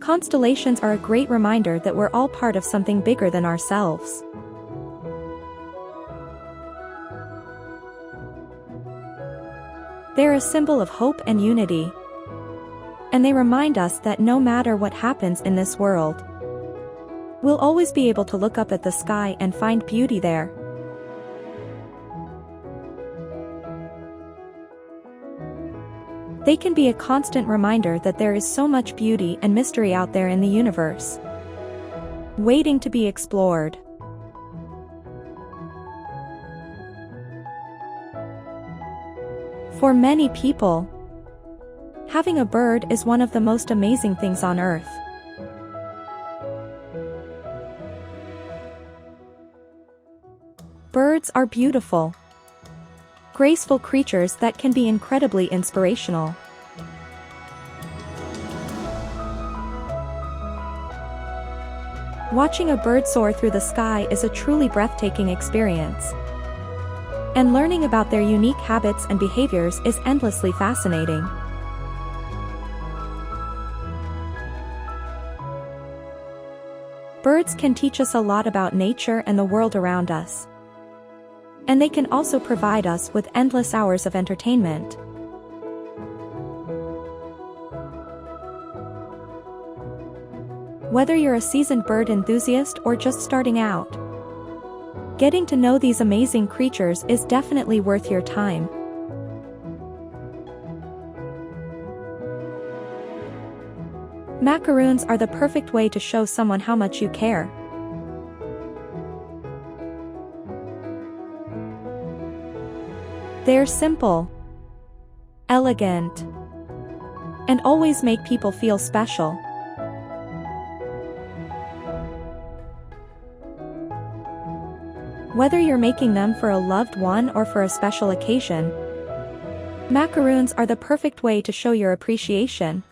Constellations are a great reminder that we're all part of something bigger than ourselves. They're a symbol of hope and unity. And they remind us that no matter what happens in this world, we'll always be able to look up at the sky and find beauty there. They can be a constant reminder that there is so much beauty and mystery out there in the universe, waiting to be explored. For many people, having a bird is one of the most amazing things on earth. Birds are beautiful, graceful creatures that can be incredibly inspirational. Watching a bird soar through the sky is a truly breathtaking experience. And learning about their unique habits and behaviors is endlessly fascinating. Birds can teach us a lot about nature and the world around us. And they can also provide us with endless hours of entertainment. Whether you're a seasoned bird enthusiast or just starting out, getting to know these amazing creatures is definitely worth your time. Macaroons are the perfect way to show someone how much you care. They're simple, elegant, and always make people feel special. Whether you're making them for a loved one or for a special occasion, macaroons are the perfect way to show your appreciation.